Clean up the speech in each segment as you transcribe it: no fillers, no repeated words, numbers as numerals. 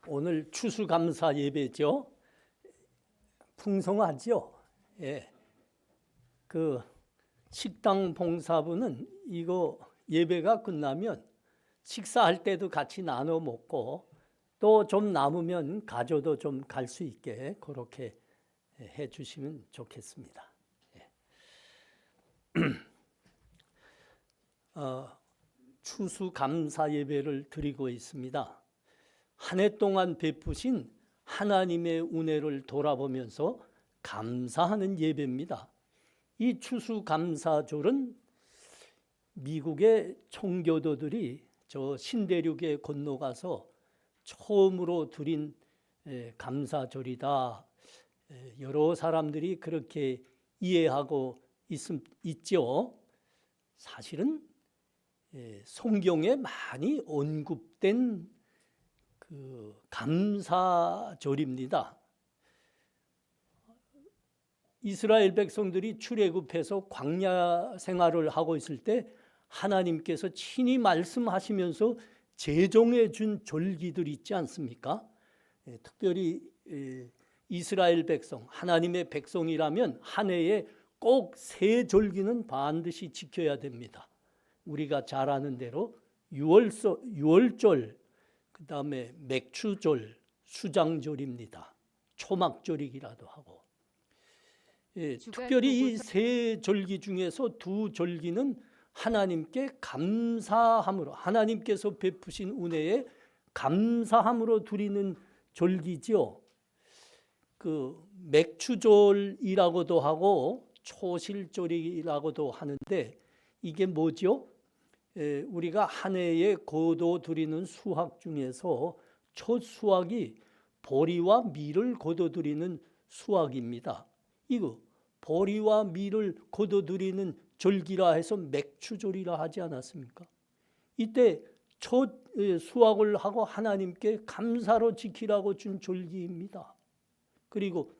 오늘 추수감사 예배죠. 풍성하죠. 예. 그 식당 봉사부는 이거 예배가 끝나면 식사할 때도 같이 나눠 먹고 또 좀 남으면 가져도 좀 갈 수 있게 그렇게 해 주시면 좋겠습니다. 예. 추수감사 예배를 드리고 있습니다. 한 해 동안 베푸신 하나님의 은혜를 돌아보면서 감사하는 예배입니다. 이 추수감사절은 미국의 총교도들이 저 신대륙에 건너가서 처음으로 드린 감사절이다. 여러 사람들이 그렇게 이해하고 있죠. 사실은 성경에 많이 언급된 그 감사절입니다. 이스라엘 백성들이 출애굽해서 광야 생활을 하고 있을 때 하나님께서 친히 말씀하시면서 제정해 준 절기들 있지 않습니까? 특별히 이스라엘 백성, 하나님의 백성이라면 한 해에 꼭 세 절기는 반드시 지켜야 됩니다. 우리가 잘 아는 대로 유월절, 그 다음에 맥추절, 수장절입니다. 초막절이기라도 하고. 특별히 이 세 절기 중에서 두 절기는 하나님께 감사함으로, 하나님께서 베푸신 은혜에 감사함으로 드리는 절기지요. 그 맥추절이라고도 하고 초실절이라고도 하는데 이게 뭐죠? 우리가 한 해에 거둬 드리는 수확 중에서 첫 수확이 보리와 밀을 거둬 드리는 수확입니다. 이거 보리와 밀을 거둬 드리는 절기라 해서 맥추절이라 하지 않았습니까? 이때 첫 수확을 하고 하나님께 감사로 지키라고 준 절기입니다. 그리고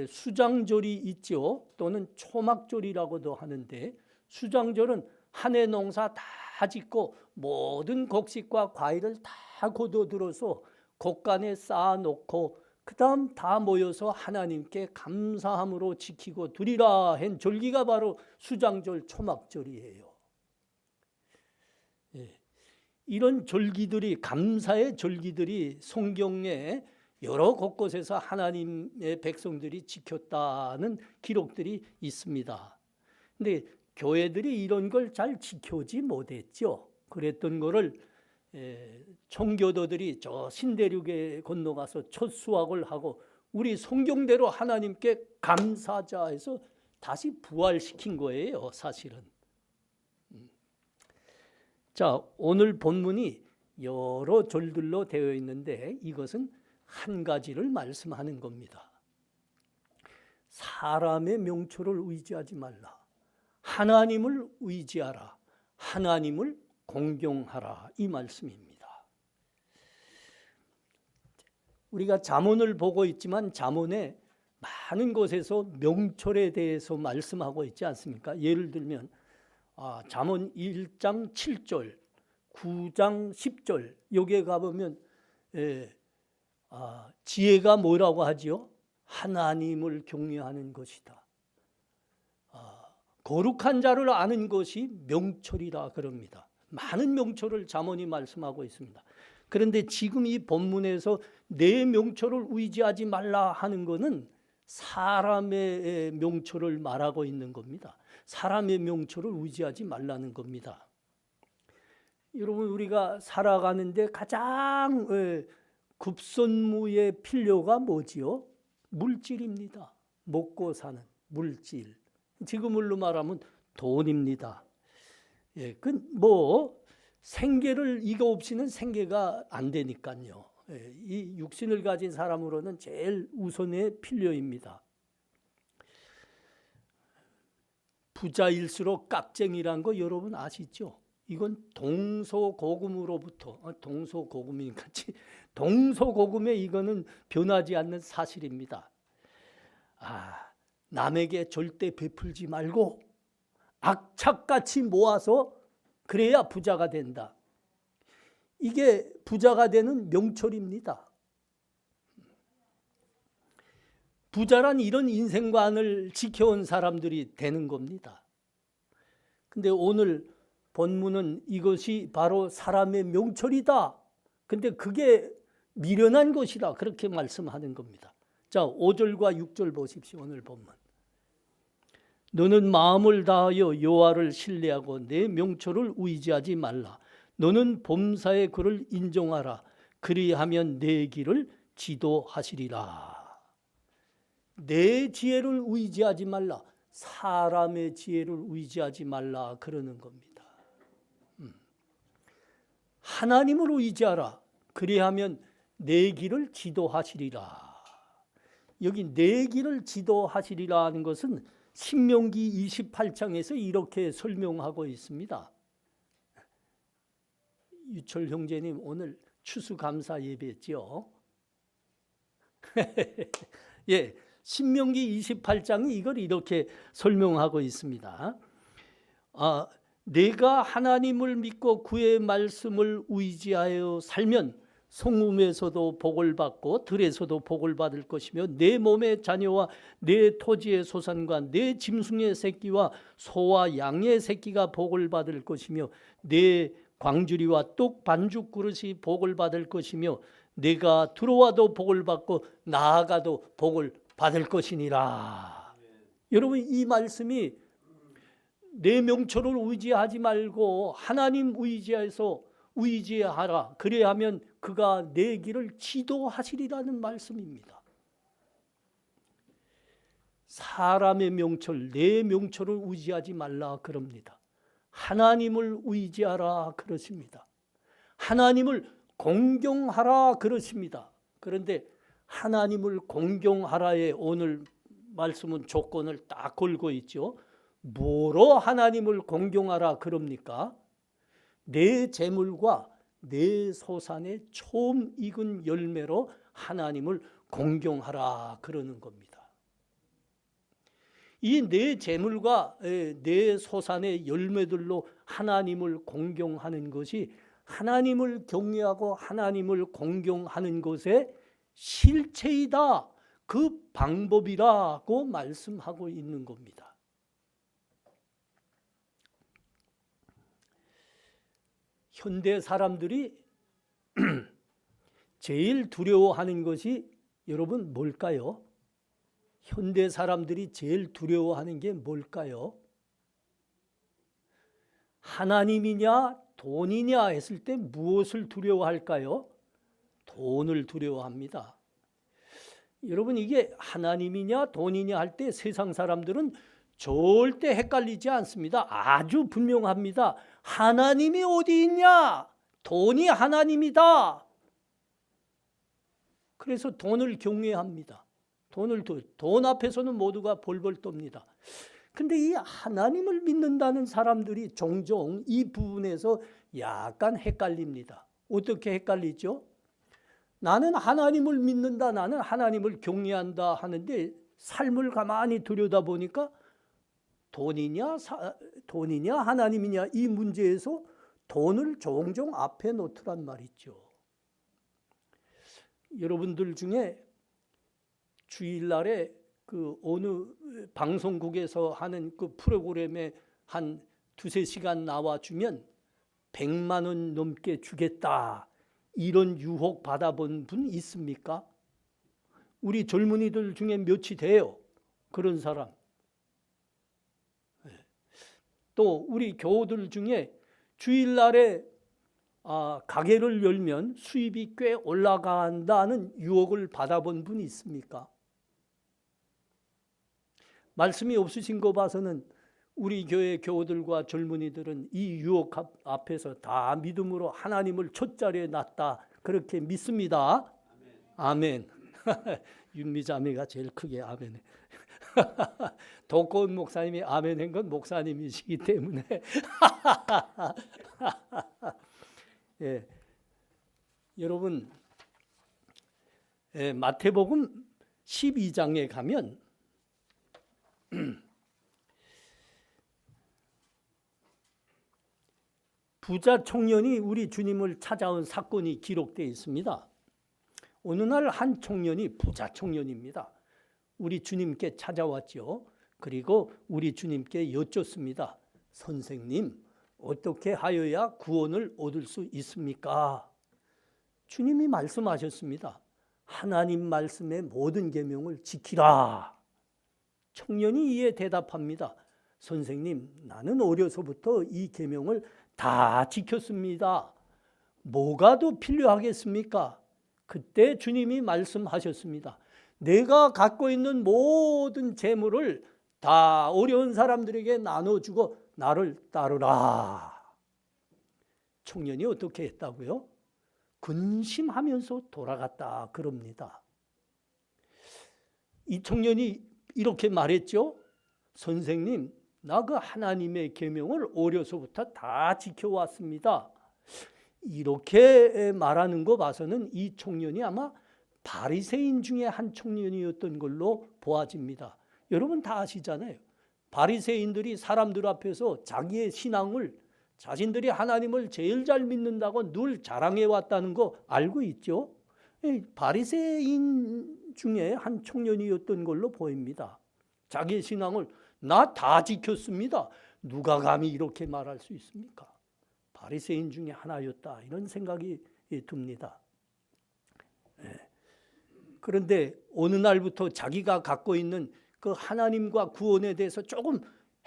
수장절이 있죠. 또는 초막절이라고도 하는데 수장절은 한 해 농사 다 짓고 모든 곡식과 과일을 다 거둬 들어서 곡간에 쌓아놓고 그 다음 다 모여서 하나님께 감사함으로 지키고 드리라 한 절기가 바로 수장절, 초막절이에요. 이런 절기들이, 감사의 절기들이 성경에 여러 곳곳에서 하나님의 백성들이 지켰다는 기록들이 있습니다. 근데 교회들이 이런 걸 잘 지켜지 못했죠. 그랬던 거를 청교도들이 저 신대륙에 건너가서 첫 수확을 하고 우리 성경대로 하나님께 감사하자 해서 다시 부활시킨 거예요, 사실은. 자, 오늘 본문이 여러 절들로 되어 있는데 이것은 한 가지를 말씀하는 겁니다. 사람의 명초를 의지하지 말라. 하나님을 의지하라. 하나님을 공경하라. 이 말씀입니다. 우리가 잠언을 보고 있지만 잠언에 많은 곳에서 명철에 대해서 말씀하고 있지 않습니까? 예를 들면 잠언 1장 7절, 9장 10절 여기에 가보면 지혜가 뭐라고 하지요? 하나님을 경외하는 것이다. 거룩한 자를 아는 것이 명철이라 그럽니다. 많은 명철을 잠언이 말씀하고 있습니다. 그런데 지금 이 본문에서 내 명철을 의지하지 말라 하는 것은 사람의 명철을 말하고 있는 겁니다. 사람의 명철을 의지하지 말라는 겁니다. 여러분, 우리가 살아가는데 가장 급선무의 필요가 뭐지요? 물질입니다. 먹고 사는 물질. 지금으로 말하면 돈입니다. 생계를 이거 없이는 생계가 안 되니까요. 이 육신을 가진 사람으로는 제일 우선의 필요입니다. 부자일수록 깍쟁이란 거 여러분 아시죠? 이건 동서고금으로부터 동서고금에 이거는 변하지 않는 사실입니다. 남에게 절대 베풀지 말고 악착같이 모아서 그래야 부자가 된다. 이게 부자가 되는 명철입니다. 부자란 이런 인생관을 지켜온 사람들이 되는 겁니다. 근데 오늘 본문은 이것이 바로 사람의 명철이다. 근데 그게 미련한 것이다. 그렇게 말씀하는 겁니다. 자, 5절과 6절 보십시오. 오늘 본문. 너는 마음을 다하여 여호와를 신뢰하고 내 명철을 의지하지 말라. 너는 범사의 그를 인정하라. 그리하면 내 길을 지도하시리라. 내 지혜를 의지하지 말라. 사람의 지혜를 의지하지 말라 그러는 겁니다. 하나님을 의지하라. 그리하면 내 길을 지도하시리라. 여기 내 길을 지도하시리라 하는 것은 신명기 28장에서 이렇게 설명하고 있습니다. 유철 형제님 오늘 추수감사 예배했죠? 예, 신명기 28장이 이걸 이렇게 설명하고 있습니다. 내가 하나님을 믿고 그의 말씀을 의지하여 살면 성읍에서도 복을 받고 들에서도 복을 받을 것이며 내 몸의 자녀와 내 토지의 소산과 내 짐승의 새끼와 소와 양의 새끼가 복을 받을 것이며 내 광주리와 떡 반죽 그릇이 복을 받을 것이며 내가 들어와도 복을 받고 나아가도 복을 받을 것이니라. 여러분, 이 말씀이 내 명철을 의지하지 말고 하나님 의지하라. 그래야 하면 그가 내 길을 지도하시리라는 말씀입니다. 사람의 명철, 내 명철을 의지하지 말라 그럽니다. 하나님을 의지하라 그러십니다. 하나님을 공경하라 그러십니다. 그런데 하나님을 공경하라에 오늘 말씀은 조건을 딱 걸고 있죠. 뭐로 하나님을 공경하라 그럽니까? 내 재물과 내 소산의 처음 익은 열매로 하나님을 공경하라 그러는 겁니다. 이 내 재물과 내 소산의 열매들로 하나님을 공경하는 것이 하나님을 경외하고 하나님을 공경하는 것의 실체이다. 그 방법이라고 말씀하고 있는 겁니다. 현대 사람들이 제일 두려워하는 것이 여러분 뭘까요? 현대 사람들이 제일 두려워하는 게 뭘까요? 하나님이냐 돈이냐 했을 때 무엇을 두려워할까요? 돈을 두려워합니다. 여러분, 이게 하나님이냐 돈이냐 할 때 세상 사람들은 절대 헷갈리지 않습니다. 아주 분명합니다. 하나님이 어디 있냐? 돈이 하나님이다. 그래서 돈을 경외합니다. 돈 앞에서는 모두가 벌벌 떱니다. 근데 이 하나님을 믿는다는 사람들이 종종 이 부분에서 약간 헷갈립니다. 어떻게 헷갈리죠? 나는 하나님을 믿는다, 나는 하나님을 경외한다 하는데 삶을 가만히 들여다보니까 돈이냐 하나님이냐 이 문제에서 돈을 종종 앞에 놓더란 말이죠. 여러분들 중에 주일날에 그 어느 방송국에서 하는 그 프로그램에 한 두세 시간 나와주면 100만 원 넘게 주겠다, 이런 유혹 받아본 분 있습니까? 우리 젊은이들 중에 몇이 돼요, 그런 사람. 또 우리 교우들 중에 주일날에 가게를 열면 수입이 꽤 올라간다는 유혹을 받아본 분이 있습니까? 말씀이 없으신 거 봐서는 우리 교회 교우들과 젊은이들은 이 유혹 앞에서 다 믿음으로 하나님을 첫 자리에 놨다, 그렇게 믿습니다. 아멘. 윤미자매가 제일 크게 아멘해. 독고은 목사님이 아멘한 건 목사님이시기 때문에. 예. 여러분, 마태복음 12장에 가면 부자 청년이 우리 주님을 찾아온 사건이 기록되어 있습니다. 어느 날 한 청년이, 부자 청년입니다, 우리 주님께 찾아왔죠. 그리고 우리 주님께 여쭙습니다. 선생님, 어떻게 하여야 구원을 얻을 수 있습니까? 주님이 말씀하셨습니다. 하나님 말씀의 모든 계명을 지키라. 청년이 이에 대답합니다. 선생님, 나는 어려서부터 이 계명을 다 지켰습니다. 뭐가 더 필요하겠습니까? 그때 주님이 말씀하셨습니다. 내가 갖고 있는 모든 재물을 다 어려운 사람들에게 나눠주고 나를 따르라. 청년이 어떻게 했다고요? 근심하면서 돌아갔다 그럽니다. 이 청년이 이렇게 말했죠. 선생님, 나 그 하나님의 계명을 어려서부터 다 지켜왔습니다. 이렇게 말하는 거 봐서는 이 청년이 아마 바리새인 중에 한 청년이었던 걸로 보아집니다. 여러분 다 아시잖아요. 바리새인들이 사람들 앞에서 자기의 신앙을, 자신들이 하나님을 제일 잘 믿는다고 늘 자랑해 왔다는 거 알고 있죠. 바리새인 중에 한 청년이었던 걸로 보입니다. 자기의 신앙을 나 다 지켰습니다. 누가 감히 이렇게 말할 수 있습니까? 바리새인 중에 하나였다, 이런 생각이 듭니다. 그런데 어느 날부터 자기가 갖고 있는 그 하나님과 구원에 대해서 조금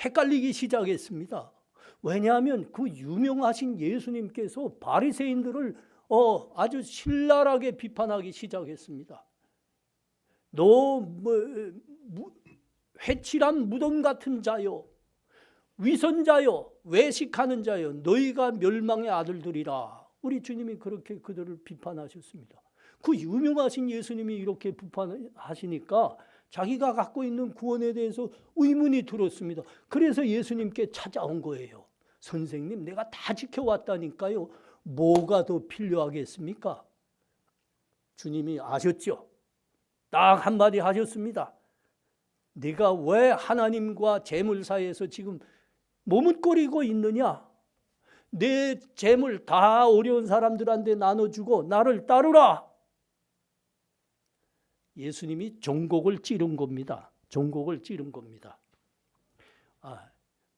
헷갈리기 시작했습니다. 왜냐하면 그 유명하신 예수님께서 바리새인들을 아주 신랄하게 비판하기 시작했습니다. 너 회칠한 무덤 같은 자요, 위선자요, 외식하는 자요, 너희가 멸망의 아들들이라. 우리 주님이 그렇게 그들을 비판하셨습니다. 그 유명하신 예수님이 이렇게 비판하시니까 자기가 갖고 있는 구원에 대해서 의문이 들었습니다. 그래서 예수님께 찾아온 거예요. 선생님, 내가 다 지켜왔다니까요. 뭐가 더 필요하겠습니까? 주님이 아셨죠? 딱 한마디 하셨습니다. 네가 왜 하나님과 재물 사이에서 지금 머뭇거리고 있느냐? 내 재물 다 어려운 사람들한테 나눠주고 나를 따르라. 예수님이 종곡을 찌른 겁니다. 종곡을 찌른 겁니다.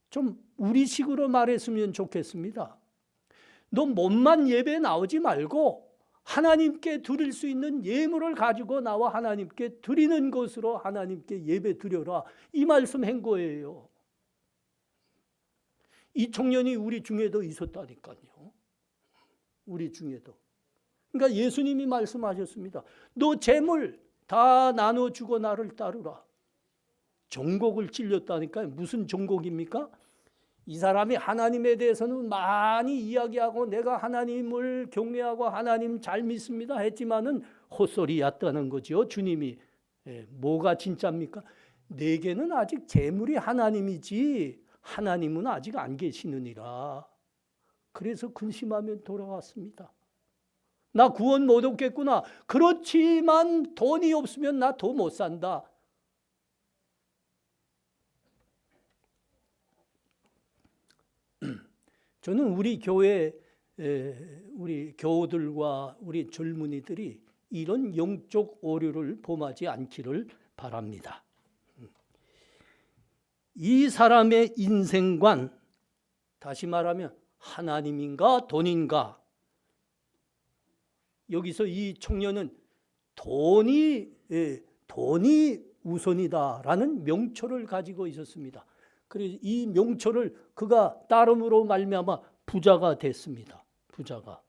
좀 우리식으로 말했으면 좋겠습니다. 너 몸만 예배 나오지 말고 하나님께 드릴 수 있는 예물을 가지고 나와 하나님께 드리는 것으로 하나님께 예배 드려라. 이 말씀 한 거예요. 이 청년이 우리 중에도 있었다니까요. 우리 중에도. 그러니까 예수님이 말씀하셨습니다. 너 재물 다 나눠주고 나를 따르라. 종곡을 찔렸다니까요. 무슨 종곡입니까? 이 사람이 하나님에 대해서는 많이 이야기하고 내가 하나님을 경외하고 하나님 잘 믿습니다 했지만은 헛소리였다는 거죠. 주님이. 뭐가 진짜입니까? 내게는 아직 재물이 하나님이지 하나님은 아직 안 계시느니라. 그래서 근심하며 돌아왔습니다. 나 구원 못 얻겠구나. 그렇지만 돈이 없으면 나 더 못 산다. 저는 우리 교회, 우리 교우들과 우리 젊은이들이 이런 영적 오류를 범하지 않기를 바랍니다. 이 사람의 인생관, 다시 말하면 하나님인가 돈인가, 여기서 이 청년은 돈이 우선이다라는 명초를 가지고 있었습니다. 그래서 이 명초를 그가 따름으로 말미암아 부자가 됐습니다. 부자가.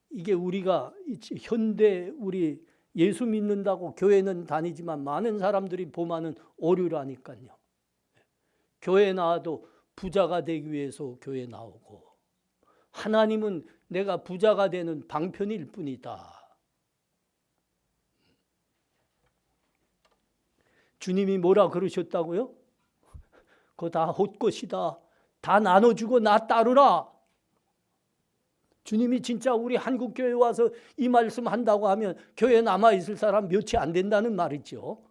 이게 우리가 현대 우리 예수 믿는다고 교회는 다니지만 많은 사람들이 범하는 오류라니까요. 교회 나와도 부자가 되기 위해서 교회 나오고, 하나님은 내가 부자가 되는 방편일 뿐이다. 주님이 뭐라 그러셨다고요? 그거 다 헛것이다. 다 나눠주고 나 따르라. 주님이 진짜 우리 한국교회 와서 이 말씀 한다고 하면 교회에 남아있을 사람 몇이 안 된다는 말이죠.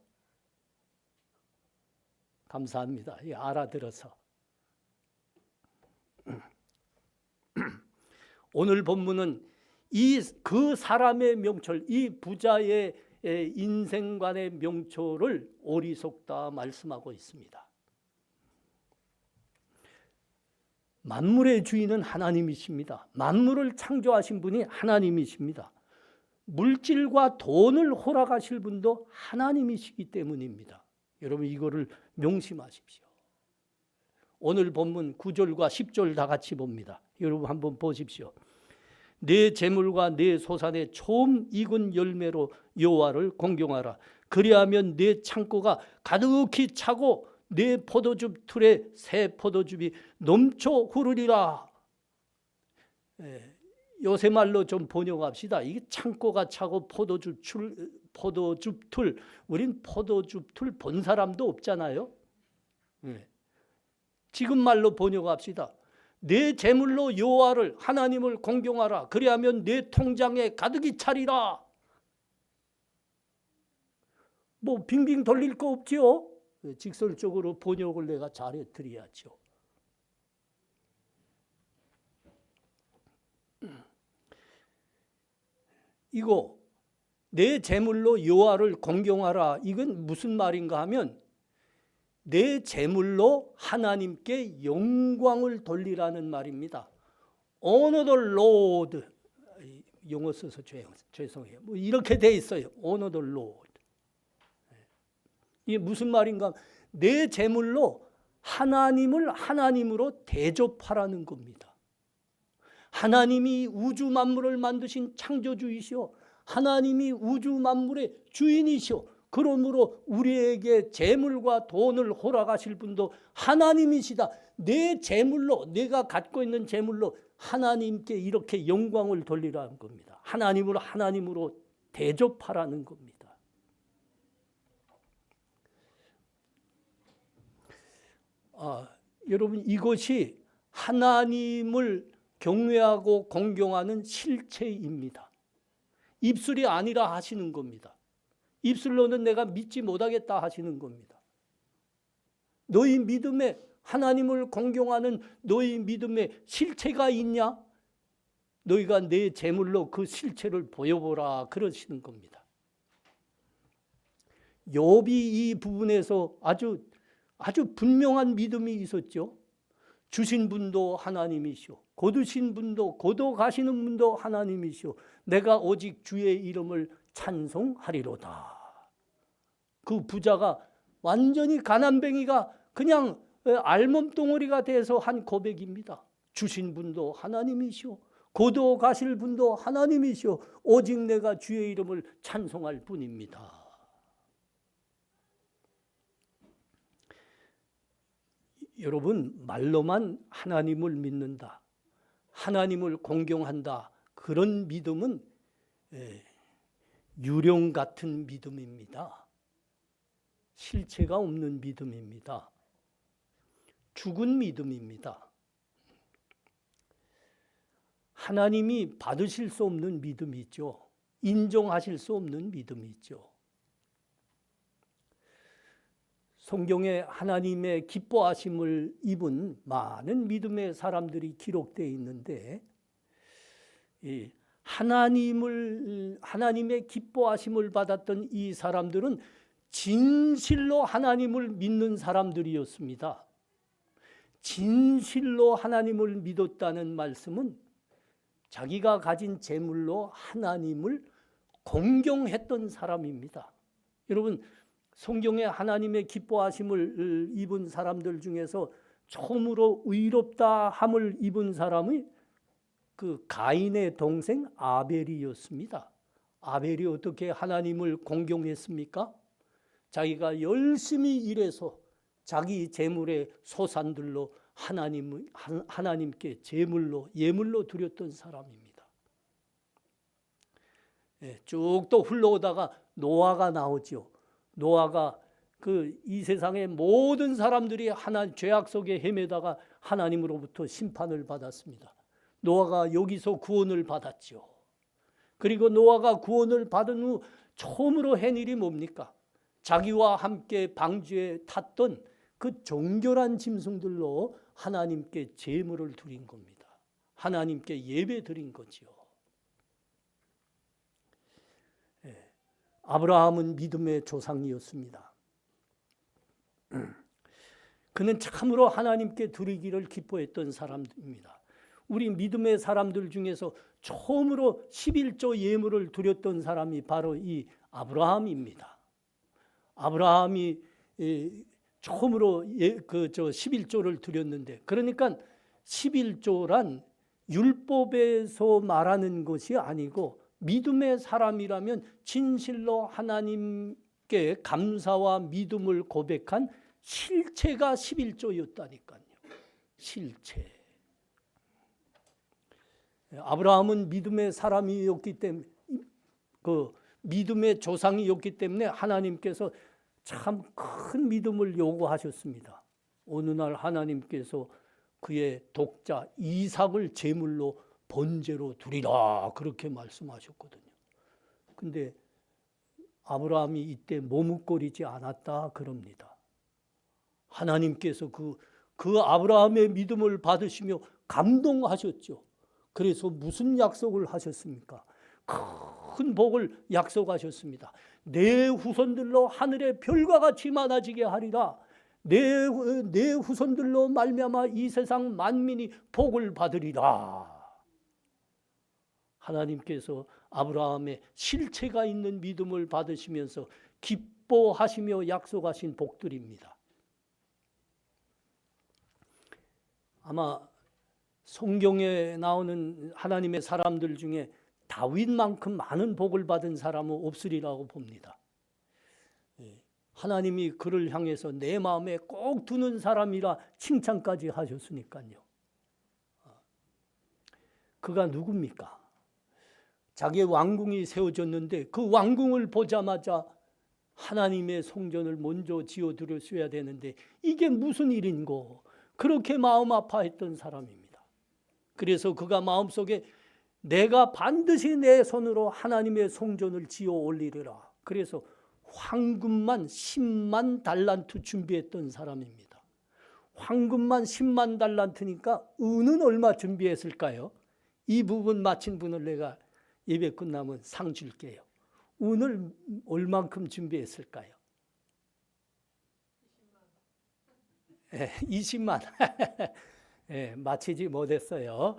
감사합니다. 알아들어서. 오늘 본문은 그 사람의 명철, 이 부자의 인생관의 명초를 오리속다 말씀하고 있습니다. 만물의 주인은 하나님이십니다. 만물을 창조하신 분이 하나님이십니다. 물질과 돈을 허락하실 분도 하나님이시기 때문입니다. 여러분 이거를 명심하십시오. 오늘 본문 9절과 10절 다 같이 봅니다. 여러분 한번 보십시오. 내 재물과 내 소산의 처음 익은 열매로 여호와를 공경하라. 그리하면 내 창고가 가득히 차고 내 포도즙 틀에 새 포도즙이 넘쳐 흐르리라. 요새 말로 좀 번역합시다. 이게 창고가 차고 포도즙 틀, 우린 포도즙 틀 본 사람도 없잖아요. 지금 말로 번역합시다. 내 재물로 여호와를 하나님을 공경하라. 그리하면 내 통장에 가득히 차리라. 뭐 빙빙 돌릴 거 없지요? 직설적으로 번역을 내가 잘해 드려야죠. 이거 내 재물로 여호와를 공경하라. 이건 무슨 말인가 하면 내 재물로 하나님께 영광을 돌리라는 말입니다. Honor the Lord. 영어 써서 죄송해요. 뭐 이렇게 돼 있어요. Honor the Lord. 이게 무슨 말인가? 내 재물로 하나님을 하나님으로 대접하라는 겁니다. 하나님이 우주 만물을 만드신 창조주이시오. 하나님이 우주 만물의 주인이시오. 그러므로 우리에게 재물과 돈을 허락하실 분도 하나님이시다. 내 재물로, 내가 갖고 있는 재물로 하나님께 이렇게 영광을 돌리라는 겁니다. 하나님으로 대접하라는 겁니다. 여러분 이것이 하나님을 경외하고 공경하는 실체입니다. 입술이 아니라 하시는 겁니다. 입술로는 내가 믿지 못하겠다 하시는 겁니다. 너희 믿음에 하나님을 공경하는 너희 믿음에 실체가 있냐? 너희가 내 재물로 그 실체를 보여보라 그러시는 겁니다. 욥이 이 부분에서 아주 분명한 믿음이 있었죠. 주신 분도 하나님이시오. 거두신 분도 거둬 가시는 분도 하나님이시오. 내가 오직 주의 이름을 찬송하리로다. 그 부자가 완전히 가난뱅이가 그냥 알몸덩어리가 돼서 한 고백입니다. 주신 분도 하나님이시오. 거둬 가실 분도 하나님이시오. 오직 내가 주의 이름을 찬송할 뿐입니다. 여러분 말로만 하나님을 믿는다, 하나님을 공경한다, 그런 믿음은 유령 같은 믿음입니다. 실체가 없는 믿음입니다. 죽은 믿음입니다. 하나님이 받으실 수 없는 믿음이죠. 인정하실 수 없는 믿음이죠. 성경에 하나님의 기뻐하심을 입은 많은 믿음의 사람들이 기록되어 있는데 하나님의 기뻐하심을 받았던 이 사람들은 진실로 하나님을 믿는 사람들이었습니다. 진실로 하나님을 믿었다는 말씀은 자기가 가진 재물로 하나님을 공경했던 사람입니다. 여러분 성경에 하나님의 기뻐하심을 입은 사람들 중에서 처음으로 의롭다 함을 입은 사람이 그 가인의 동생 아벨이었습니다. 아벨이 어떻게 하나님을 공경했습니까? 자기가 열심히 일해서 자기 재물의 소산들로 하나님께 예물로 드렸던 사람입니다. 쭉 또 흘러오다가 노아가 나오죠. 노아가 이 세상의 모든 사람들이 죄악 속에 헤매다가 하나님으로부터 심판을 받았습니다. 노아가 여기서 구원을 받았죠. 그리고 노아가 구원을 받은 후 처음으로 한 일이 뭡니까? 자기와 함께 방주에 탔던 그 정결한 짐승들로 하나님께 제물을 드린 겁니다. 하나님께 예배 드린 거지요. 아브라함은 믿음의 조상이었습니다. 그는 참으로 하나님께 드리기를 기뻐했던 사람입니다. 우리 믿음의 사람들 중에서 처음으로 11조 예물을 드렸던 사람이 바로 이 아브라함입니다. 아브라함이 처음으로 11조를 드렸는데, 그러니까 11조란 율법에서 말하는 것이 아니고 믿음의 사람이라면 진실로 하나님께 감사와 믿음을 고백한 실체가 11조였다니까요. 실체. 아브라함은 믿음의 사람이었기 때문에, 그 믿음의 조상이었기 때문에 하나님께서 참 큰 믿음을 요구하셨습니다. 어느 날 하나님께서 그의 독자 이삭을 제물로 번제로 드리라 그렇게 말씀하셨거든요. 근데 아브라함이 이때 머뭇거리지 않았다 그럽니다. 하나님께서 그 아브라함의 믿음을 받으시며 감동하셨죠. 그래서 무슨 약속을 하셨습니까? 큰 복을 약속하셨습니다. 내 후손들로 하늘의 별과 같이 많아지게 하리라. 내 후손들로 말미암아 이 세상 만민이 복을 받으리라. 하나님께서 아브라함의 실체가 있는 믿음을 받으시면서 기뻐하시며 약속하신 복들입니다. 아마 성경에 나오는 하나님의 사람들 중에 다윗만큼 많은 복을 받은 사람은 없으리라고 봅니다. 하나님이 그를 향해서 내 마음에 꼭 두는 사람이라 칭찬까지 하셨으니까요. 그가 누굽니까? 자기의 왕궁이 세워졌는데 그 왕궁을 보자마자 하나님의 성전을 먼저 지어드렸어야 되는데 이게 무슨 일인고 그렇게 마음 아파했던 사람입니다. 그래서 그가 마음속에 내가 반드시 내 손으로 하나님의 성전을 지어 올리리라. 그래서 황금만 10만 달란트 준비했던 사람입니다. 황금만 10만 달란트니까 은은 얼마 준비했을까요? 이 부분 맞힌 분을 내가 예배 끝나면 상 줄게요. 은을 얼만큼 준비했을까요? 20만. 맞히지 못했어요.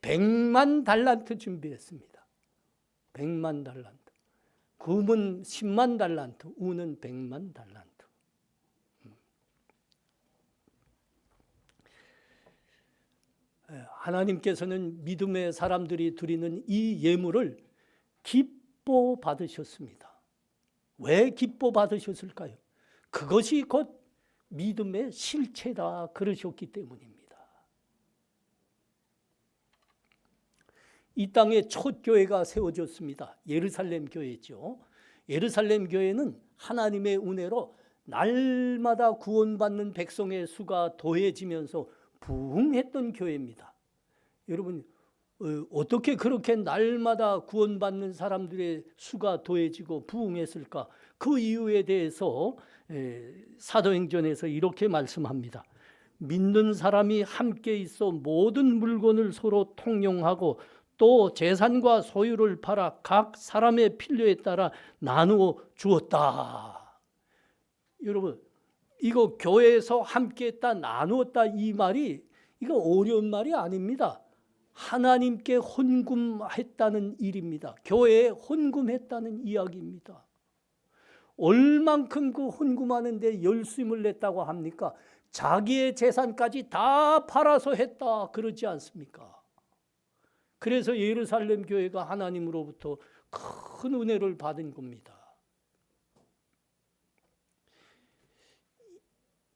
100만 달란트 준비했습니다. 100만 달란트. 금은 10만 달란트, 은은 100만 달란트. 하나님께서는 믿음의 사람들이 드리는 이 예물을 기뻐 받으셨습니다. 왜 기뻐 받으셨을까요? 그것이 곧 믿음의 실체다 그러셨기 때문입니다. 이 땅에 첫 교회가 세워졌습니다. 예루살렘 교회죠. 예루살렘 교회는 하나님의 은혜로 날마다 구원받는 백성의 수가 더해지면서 부흥했던 교회입니다. 여러분 어떻게 그렇게 날마다 구원받는 사람들의 수가 더해지고 부흥했을까? 그 이유에 대해서 사도행전에서 이렇게 말씀합니다. 믿는 사람이 함께 있어 모든 물건을 서로 통용하고 또 재산과 소유를 팔아 각 사람의 필요에 따라 나누어 주었다. 여러분 이거 교회에서 함께 했다 나누었다 이 말이 이거 어려운 말이 아닙니다. 하나님께 헌금했다는 일입니다. 교회에 헌금했다는 이야기입니다. 얼만큼 그 헌금하는데 열심을 냈다고 합니까? 자기의 재산까지 다 팔아서 했다 그러지 않습니까? 그래서 예루살렘 교회가 하나님으로부터 큰 은혜를 받은 겁니다.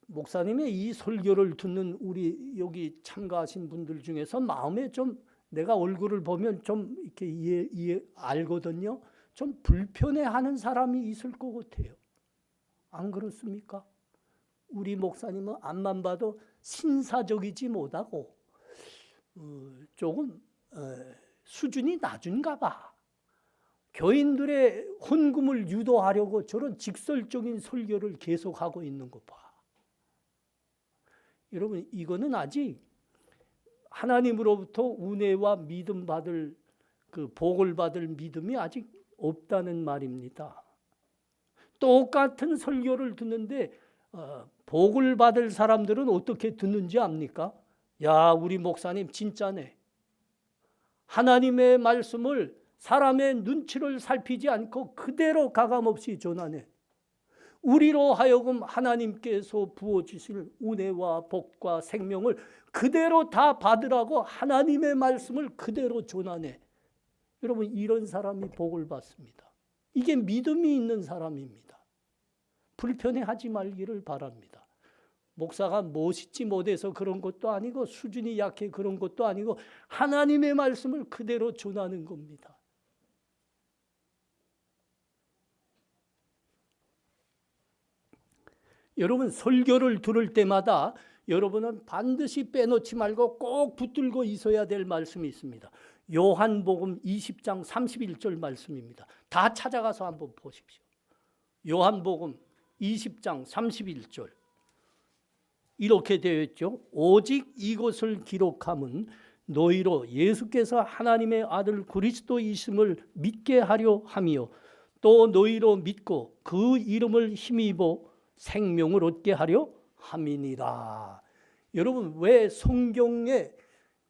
목사님의 이 설교를 듣는 우리 여기 참가하신 분들 중에서 마음에 좀 내가 얼굴을 보면 좀 이렇게 알거든요. 좀 불편해하는 사람이 있을 것 같아요. 안 그렇습니까? 우리 목사님은 앞만 봐도 신사적이지 못하고 조금 수준이 낮은가 봐. 교인들의 헌금을 유도하려고 저런 직설적인 설교를 계속하고 있는 것 봐. 여러분 이거는 아직 하나님으로부터 은혜와 믿음 받을 그 복을 받을 믿음이 아직 없다는 말입니다. 똑같은 설교를 듣는데 복을 받을 사람들은 어떻게 듣는지 압니까? 야, 우리 목사님 진짜네. 하나님의 말씀을 사람의 눈치를 살피지 않고 그대로 가감없이 전하네. 우리로 하여금 하나님께서 부어주실 은혜와 복과 생명을 그대로 다 받으라고 하나님의 말씀을 그대로 전하네. 여러분, 이런 사람이 복을 받습니다. 이게 믿음이 있는 사람입니다. 불편해하지 말기를 바랍니다. 목사가 멋있지 못해서 그런 것도 아니고 수준이 약해 그런 것도 아니고 하나님의 말씀을 그대로 전하는 겁니다. 여러분, 설교를 들을 때마다 여러분은 반드시 빼놓지 말고 꼭 붙들고 있어야 될 말씀이 있습니다. 요한복음 20장 31절 말씀입니다. 다 찾아가서 한번 보십시오. 요한복음 20장 31절 이렇게 되어 있죠. 오직 이것을 기록함은 너희로 예수께서 하나님의 아들 그리스도이심을 믿게 하려 함이요 또 너희로 믿고 그 이름을 힘입어 생명을 얻게 하려 함이니라. 여러분, 왜 성경에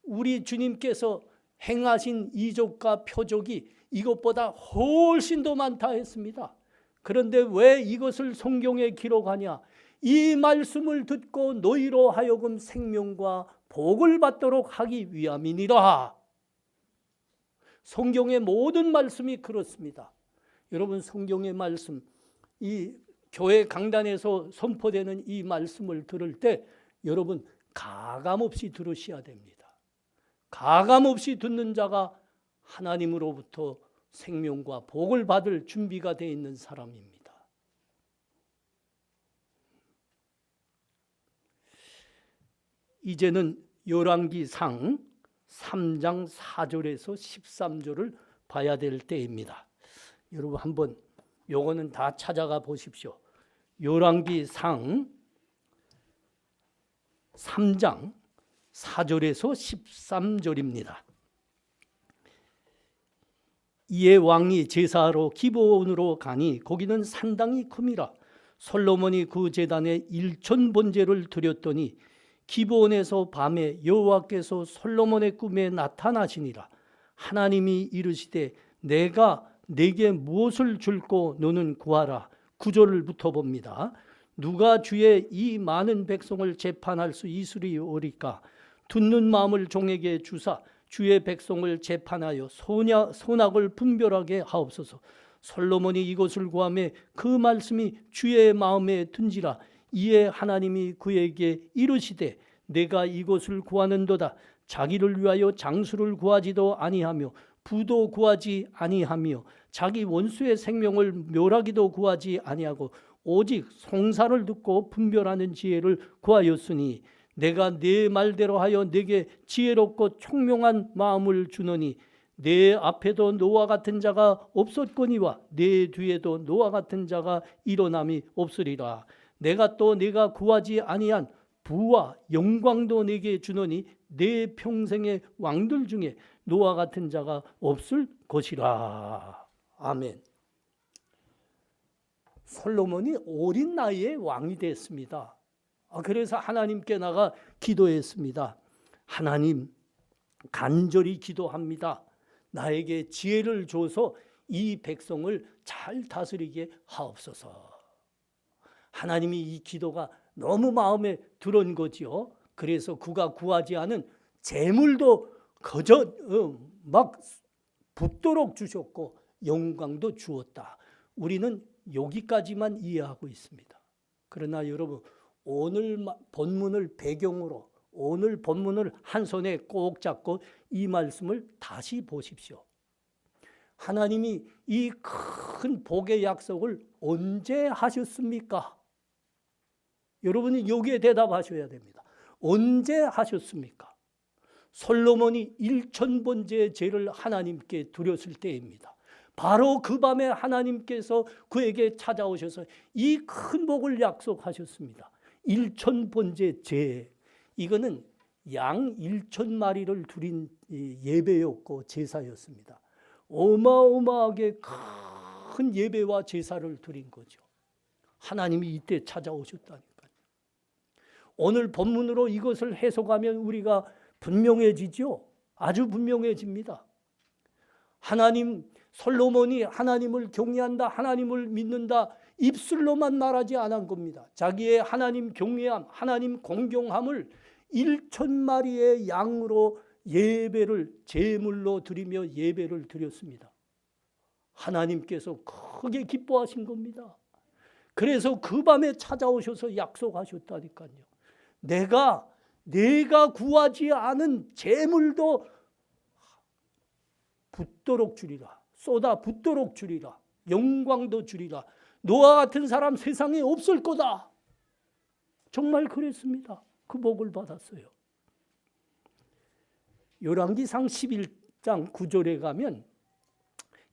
우리 주님께서 행하신 이적과 표적이 이것보다 훨씬 더 많다 했습니다. 그런데 왜 이것을 성경에 기록하냐? 이 말씀을 듣고 너희로 하여금 생명과 복을 받도록 하기 위함이니라. 성경의 모든 말씀이 그렇습니다. 여러분, 성경의 말씀, 이 교회 강단에서 선포되는 이 말씀을 들을 때 여러분 가감없이 들으셔야 됩니다. 가감없이 듣는 자가 하나님으로부터 생명과 복을 받을 준비가 되어 있는 사람입니다. 이제는 열왕기상 3장 4절에서 13절을 봐야 될 때입니다. 여러분 한번 요거는 다 찾아가 보십시오. 열왕기상 3장 4절에서 13절입니다. 이에 왕이 제사하러 기브온으로 가니 거기는 산당이 큼이라. 솔로몬이 그 제단에 1,000번제를 드렸더니 기브온에서 밤에 여호와께서 솔로몬의 꿈에 나타나시니라. 하나님이 이르시되 내가 내게 무엇을 줄고 너는 구하라. 9절을 붙어봅니다. 누가 주의 이 많은 백성을 재판할 수 있으리오리까? 듣는 마음을 종에게 주사 주의 백성을 재판하여 선악을 분별하게 하옵소서. 솔로몬이 이것을 구하매 그 말씀이 주의 마음에 든지라. 이에 하나님이 그에게 이르시되 내가 이것을 구하는도다. 자기를 위하여 장수를 구하지도 아니하며 부도 구하지 아니하며 자기 원수의 생명을 멸하기도 구하지 아니하고 오직 송사를 듣고 분별하는 지혜를 구하였으니 내가 네 말대로 하여 내게 지혜롭고 총명한 마음을 주노니 내 앞에도 너와 같은 자가 없었거니와 내 뒤에도 너와 같은 자가 일어남이 없으리라. 내가 또 네가 구하지 아니한 부와 영광도 내게 주노니 내 평생의 왕들 중에 너와 같은 자가 없을 것이라. 아멘. 솔로몬이 어린 나이에 왕이 됐습니다. 그래서 하나님께 나가 기도했습니다. 하나님, 간절히 기도합니다. 나에게 지혜를 줘서 이 백성을 잘 다스리게 하옵소서. 하나님이 이 기도가 너무 마음에 들은 거지요. 그래서 그가 구하지 않은 재물도 거저 막 붓도록 주셨고 영광도 주었다. 우리는 여기까지만 이해하고 있습니다. 그러나 여러분, 오늘 본문을 배경으로 오늘 본문을 한 손에 꼭 잡고 이 말씀을 다시 보십시오. 하나님이 이 큰 복의 약속을 언제 하셨습니까? 여러분이 여기에 대답하셔야 됩니다. 언제 하셨습니까? 솔로몬이 1,000번째 제를 하나님께 드렸을 때입니다. 바로 그 밤에 하나님께서 그에게 찾아오셔서 이 큰 복을 약속하셨습니다. 1,000번째 제, 이거는 양 1,000마리를 드린 예배였고 제사였습니다. 어마어마하게 큰 예배와 제사를 드린 거죠. 하나님이 이때 찾아오셨다니까요. 오늘 본문으로 이것을 해석하면 우리가 분명해지죠. 아주 분명해집니다. 솔로몬이 하나님을 경외한다, 하나님을 믿는다, 입술로만 말하지 않은 겁니다. 자기의 하나님 경외함, 하나님 공경함을 1,000마리의 양으로 제물로 드리며 예배를 드렸습니다. 하나님께서 크게 기뻐하신 겁니다. 그래서 그 밤에 찾아오셔서 약속하셨다니까요. 내가 구하지 않은 제물도 붓도록 주리라. 쏟아 붓도록 주리라. 영광도 주리라. 노아 같은 사람 세상에 없을 거다. 정말 그랬습니다. 그 복을 받았어요. 열왕기상 11장 9절에 가면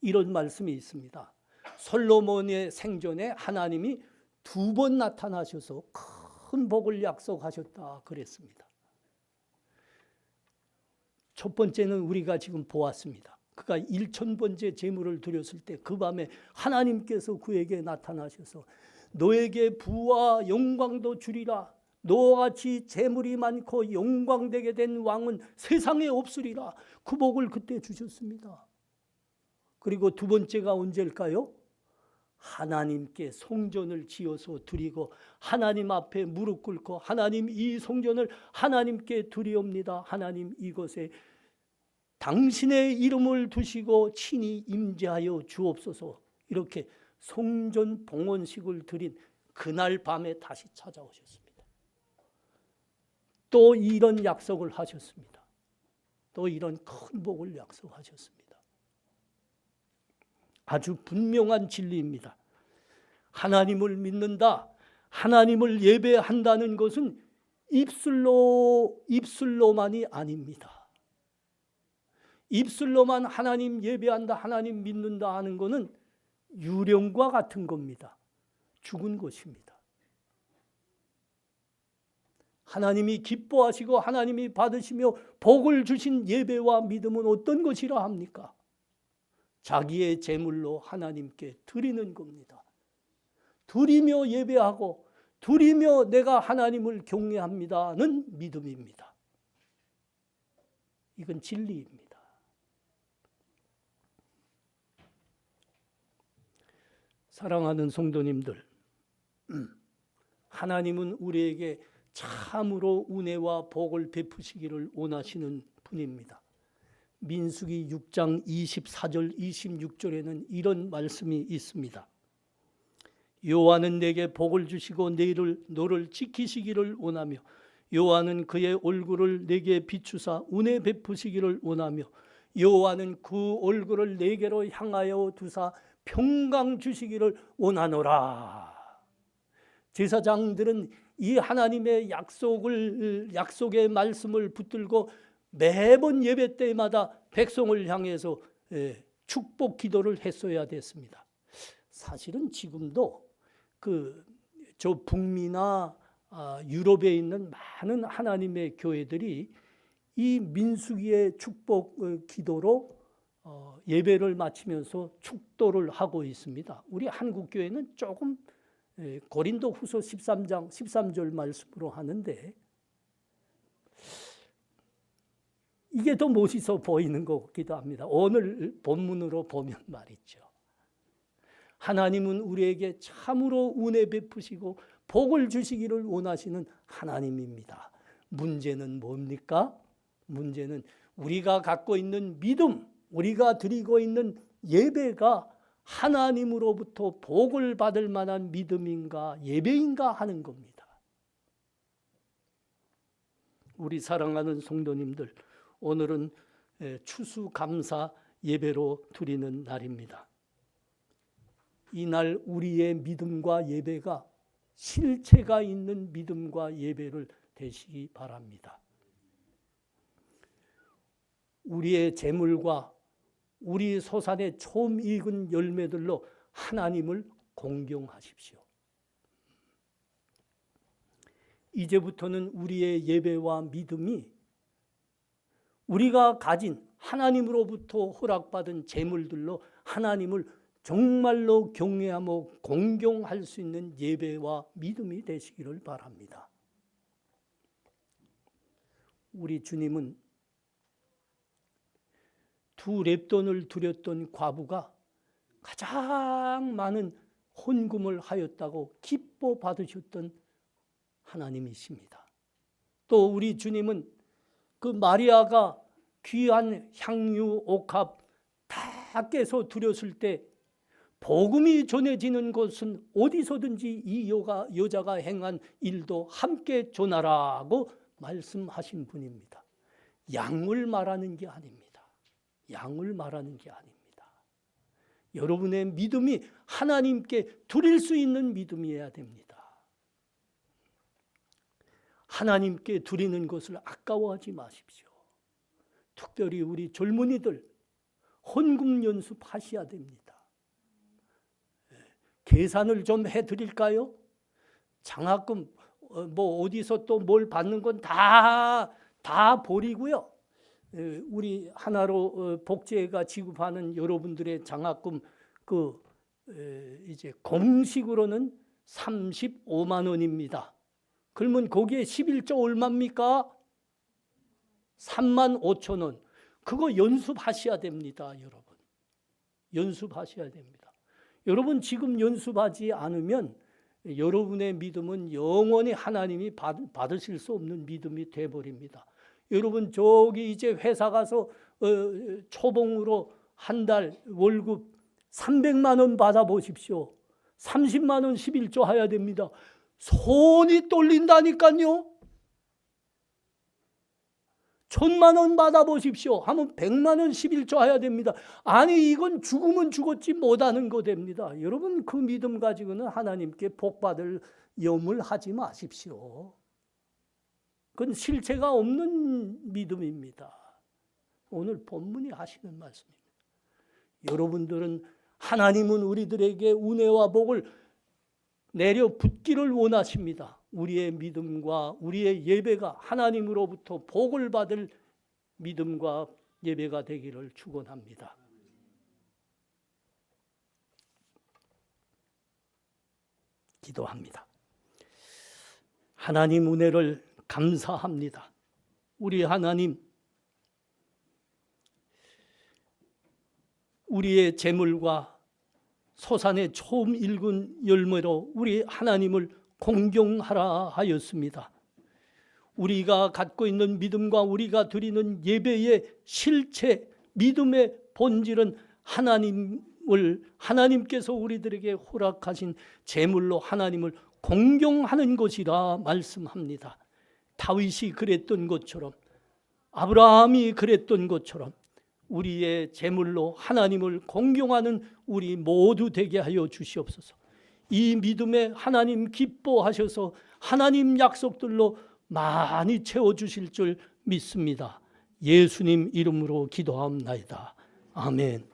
이런 말씀이 있습니다. 솔로몬의 생전에 하나님이 2번 나타나셔서 큰 복을 약속하셨다 그랬습니다. 첫 번째는 우리가 지금 보았습니다. 그가 1,000번째 제물을 드렸을 때 그 밤에 하나님께서 그에게 나타나셔서 너에게 부와 영광도 주리라. 너와 같이 제물이 많고 영광되게 된 왕은 세상에 없으리라. 그 복을 그때 주셨습니다. 그리고 두 번째가 언제일까요? 하나님께 성전을 지어서 드리고 하나님 앞에 무릎 꿇고 하나님 이 성전을 하나님께 드리옵니다. 하나님 이것에 당신의 이름을 두시고 친히 임재하여 주옵소서. 이렇게 성전 봉헌식을 드린 그날 밤에 다시 찾아오셨습니다. 또 이런 약속을 하셨습니다. 또 이런 큰 복을 약속하셨습니다. 아주 분명한 진리입니다. 하나님을 믿는다, 하나님을 예배한다는 것은 입술로만이 아닙니다. 입술로만 하나님 예배한다, 하나님 믿는다 하는 것은 유령과 같은 겁니다. 죽은 것입니다. 하나님이 기뻐하시고 하나님이 받으시며 복을 주신 예배와 믿음은 어떤 것이라 합니까? 자기의 제물로 하나님께 드리는 겁니다. 드리며 예배하고 드리며 내가 하나님을 경외합니다는 믿음입니다. 이건 진리입니다. 사랑하는 성도님들, 하나님은 우리에게 참으로 은혜와 복을 베푸시기를 원하시는 분입니다. 민수기 6장 24절 26절에는 이런 말씀이 있습니다. 여호와는 내게 복을 주시고 너를 지키시기를 원하며 여호와는 그의 얼굴을 내게 비추사 은혜 베푸시기를 원하며 여호와는 그 얼굴을 내게로 향하여 두사 평강 주시기를 원하노라. 제사장들은 이 하나님의 약속의 말씀을 붙들고 매번 예배 때마다 백성을 향해서 축복 기도를 했어야 됐습니다. 사실은 지금도 저 북미나 유럽에 있는 많은 하나님의 교회들이 이 민수기의 축복 기도로 예배를 마치면서 축도를 하고 있습니다. 우리 한국 교회는 조금 고린도후서 13장 13절 말씀으로 하는데 이게 더 멋있어 보이는 것 같기도 합니다. 오늘 본문으로 보면 말이죠. 하나님은 우리에게 참으로 은혜 베푸시고 복을 주시기를 원하시는 하나님입니다. 문제는 뭡니까? 문제는 우리가 갖고 있는 믿음, 우리가 드리고 있는 예배가 하나님으로부터 복을 받을 만한 믿음인가 예배인가 하는 겁니다. 우리 사랑하는 성도님들, 오늘은 추수감사 예배로 드리는 날입니다. 이날 우리의 믿음과 예배가 실체가 있는 믿음과 예배를 되시기 바랍니다. 우리의 재물과 우리 소산의 처음 익은 열매들로 하나님을 공경하십시오. 이제부터는 우리의 예배와 믿음이 우리가 가진 하나님으로부터 허락받은 재물들로 하나님을 정말로 경외하며 공경할 수 있는 예배와 믿음이 되시기를 바랍니다. 우리 주님은 두 렙돈을 드렸던 과부가 가장 많은 헌금을 하였다고 기뻐 받으셨던 하나님이십니다. 또 우리 주님은 그 마리아가 귀한 향유, 옥합 다 깨서 드렸을 때 복음이 전해지는 것은 어디서든지 이 여자가 행한 일도 함께 전하라고 말씀하신 분입니다. 양을 말하는 게 아닙니다. 양을 말하는 게 아닙니다. 여러분의 믿음이 하나님께 드릴 수 있는 믿음이어야 됩니다. 하나님께 드리는 것을 아까워하지 마십시오. 특별히 우리 젊은이들 헌금 연습하셔야 됩니다. 계산을 좀 해드릴까요? 장학금 뭐 어디서 또 뭘 받는 건 다 버리고요. 우리 하나로 복지회가 지급하는 여러분들의 장학금 이제 공식으로는 35만 원입니다. 그러면 거기에 11조 얼마입니까? 3만 5천 원. 그거 연습하셔야 됩니다, 여러분. 연습하셔야 됩니다. 여러분 지금 연습하지 않으면 여러분의 믿음은 영원히 하나님이 받으실 수 없는 믿음이 돼버립니다. 여러분 저기 이제 회사 가서 초봉으로 한 달 월급 300만 원 받아보십시오. 30만 원 11조 해야 됩니다. 손이 떨린다니까요. 1000만 원 받아보십시오 하면 100만 원 11조 해야 됩니다. 아니 이건 죽으면 죽었지 못하는 거 됩니다. 여러분 그 믿음 가지고는 하나님께 복받을 염을 하지 마십시오. 그건 실체가 없는 믿음입니다. 오늘 본문이 하시는 말씀입니다. 여러분들은 하나님은 우리들에게 은혜와 복을 내려 붓기를 원하십니다. 우리의 믿음과 우리의 예배가 하나님으로부터 복을 받을 믿음과 예배가 되기를 축원합니다. 기도합니다. 하나님 은혜를 감사합니다. 우리 하나님, 우리의 재물과 소산의 처음 읽은 열매로 우리 하나님을 공경하라 하였습니다. 우리가 갖고 있는 믿음과 우리가 드리는 예배의 실체, 믿음의 본질은 하나님께서 우리들에게 허락하신 재물로 하나님을 공경하는 것이라 말씀합니다. 다윗이 그랬던 것처럼, 아브라함이 그랬던 것처럼 우리의 재물로 하나님을 공경하는 우리 모두 되게 하여 주시옵소서. 이 믿음에 하나님 기뻐하셔서 하나님 약속들로 많이 채워주실 줄 믿습니다. 예수님 이름으로 기도하옵나이다. 아멘.